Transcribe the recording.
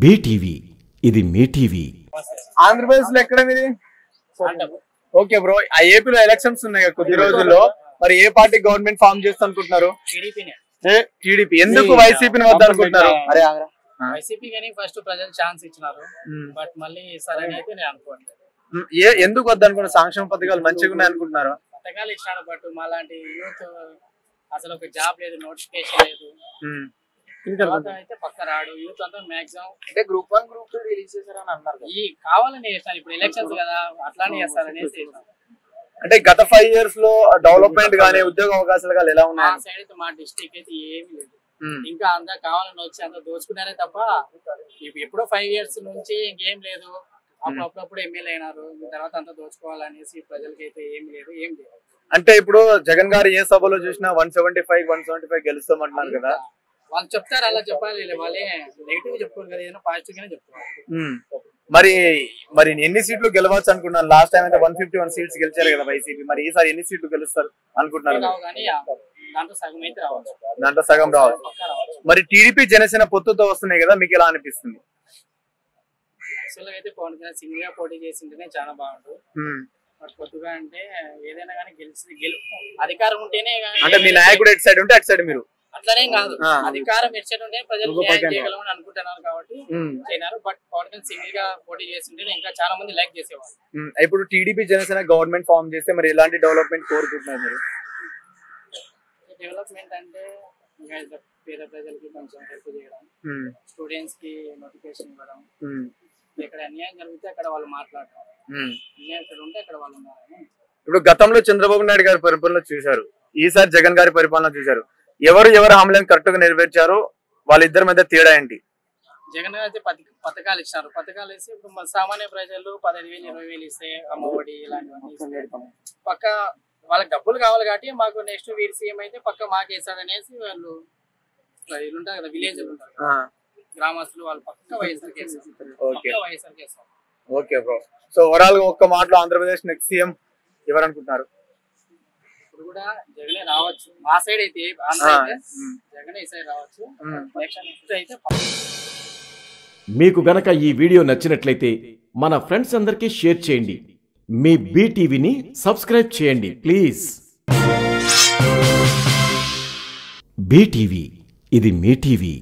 BTV ఇది మీ TV. Andhra Pradesh లో ఎక్కడ మీది? ఓకే బ్రో, ఆ ఏపీలో ఎలక్షన్స్ ఉన్నాయి కొద్ది రోజుల్లో. మరి ఏ పార్టీ గవర్నమెంట్ ఫామ్ చేస్తా అనుకుంటున్నారు? టీడీపీ. ఎందుకు వైసీపీని వద్ద అనుకుంటున్నారు? వైసీపీ గానీ ఫస్ట్ ప్రజలు ఛాన్స్ ఇచ్చినారు, బట్ మళ్ళీ సరైన అయితే నేను అనుకోండి. ఎందుకు వద్ద అనుకున్నారు? సంక్షేమ పథకాలు మంచిగా ఉన్నాయి అనుకుంటున్నారు. పథకాలు ఇచ్చినాడు, బట్ మాలాంటి యూత్ అసలు ఒక జాబ్ లేదు, నోటిఫికేషన్ లేదు. అయితే పక్క రాడు యూత్ అంతా మాక్సిమం. అంటే గ్రూప్ 1 గ్రూప్ 2 రిలీజ్ చేశారని అన్నారు. ఈ కావాలని చేస్తాను, ఇప్పుడు ఎలక్షన్స్ కదా అట్లానే చేస్తారనేసి. అంటే గత 5 years లో డెవలప్మెంట్ గానీ ఉద్యోగ అవకాశాలు కానీ ఎలా ఉన్నాయి? మా సైడ్ అయితే మా డిస్ట్రిక్ట్ అయితే ఏమీ లేదు. ఇంకా అంతా కావాలని వచ్చి అంతా దోచుకున్నారే తప్ప ఎప్పుడో 5 years నుంచి ఇంకేం లేదు. అప్పుడప్పుడు ఎమ్మెల్యే అయినారు, తర్వాత అంతా దోచుకోవాలనేసి ప్రజలకి అయితే ఏమి లేదు, ఏం లేదు. అంటే ఇప్పుడు జగన్ గారు ఏ సభలో చూసినా 175 గెలుస్తామంటున్నారు కదా. వాళ్ళు చెప్తారు, అలా చెప్పాలి. వాళ్ళే నెగిటివ్ చెప్పుకోరు కదా, ఏదైనా పాజిటివ్ గానే చెప్తారు. మరి ఎన్ని సీట్లు గెలవచ్చు అనుకున్నారు? లాస్ట్ టైం అయితే 151 seats గెలిచారు కదా వైసీపీ. మరి ఈసారి ఎన్ని సీట్లు గెలుస్తారు అనుకుంటున్నారు? దాంట్లో సగం అయితే రావచ్చు. దాంట్లో సగం రావచ్చు. మరి టీడీపీ జనసేన పొత్తుతో వస్తున్నాయి కదా, మీకు ఎలా అనిపిస్తుంది? యాక్చువల్గా అయితే పవన్ కళ్యాణ్ సింగిల్ గా పోటీ చేసింటేనే చాలా బాగుంటుంది. బట్ కొద్దిగా అంటే ఏదైనా కానీ అధికారం ఉంటేనే. అంటే మీ నాయకుడు ఎటు సైడ్ ఉంటే అటు సైడ్ మీరు అట్లనేం కాదు, అధికారం ఎటు ఉంటే ప్రజలు న్యాయం చేయగలమని అనుకుంటున్నారు కాబట్టి చేయనారు. బట్ పవన్ కళ్యాణ్ సింగిల్ గా పోటీ చేస్తుంటే ఇంకా చాలా మంది లైక్ చేసేవాళ్ళు. ఇప్పుడు టీడీపీ జనసేన గవర్నమెంట్ ఫామ్ చేస్తే మరి ఎలాంటి డెవలప్మెంట్ కోరుకుంటున్నారు మీరు? డెవలప్మెంట్ అంటే పేద ప్రజలకి కొంచెం హెల్ప్ చేయడం, స్టూడెంట్స్ కి నోటిఫికేషన్ ఇవ్వడం, ఎక్కడ అన్యాయం జరిగితే అక్కడ వాళ్ళు మాట్లాడడం, అన్యాయం ఎక్కడ ఉంటే అక్కడ వాళ్ళు ఉన్నారని. ఇప్పుడు గతంలో చంద్రబాబు నాయుడు గారి పరిపాలన చూశారు, ఈసారి జగన్ గారి పరిపాలన చూశారు. ఎవరు హామీలను కరెక్ట్ గా నెరవేర్చారు? వాళ్ళిద్దరి మధ్య తేడా ఏంటి? జగన్ గారు అయితే పథకాలు ఇచ్చినారు. పథకాలు వేసి ఇప్పుడు సామాన్య ప్రజలు 15,000 20,000 ఇస్తే అమ్మఒడి ఇలాంటివన్నీ పక్క వాళ్ళకి డబ్బులు కావాలి కాబట్టి మాకు నెక్స్ట్ వీరి సీఎం అయితే పక్క మాకు వేసాడు అనేసి వాళ్ళు ఉంటారు కదా, విలేజ్ ఉంటారు గ్రామస్తులు, వాళ్ళు పక్క వైఎస్ఆర్కి వేస్తారు. ఓకే బ్రో, సో ఓవరాల్ గా ఒక్క మాటలో ఆంధ్రప్రదేశ్ నెక్స్ట్ సీఎం ఎవరు అనుకుంటున్నారు? ఇప్పుడు కూడా జగనే రావచ్చు. మా సైడ్ అయితే జగనే ఈ సైడ్ రావచ్చు. నెక్స్ట్ అయితే మీకు గనక ఈ వీడియో నచ్చినట్లయితే మన ఫ్రెండ్స్ అందరికీ షేర్ చేయండి. మీ బీటీవీని సబ్స్క్రైబ్ చేయండి ప్లీజ్. బీటీవీ ఇది మీ టీవీ.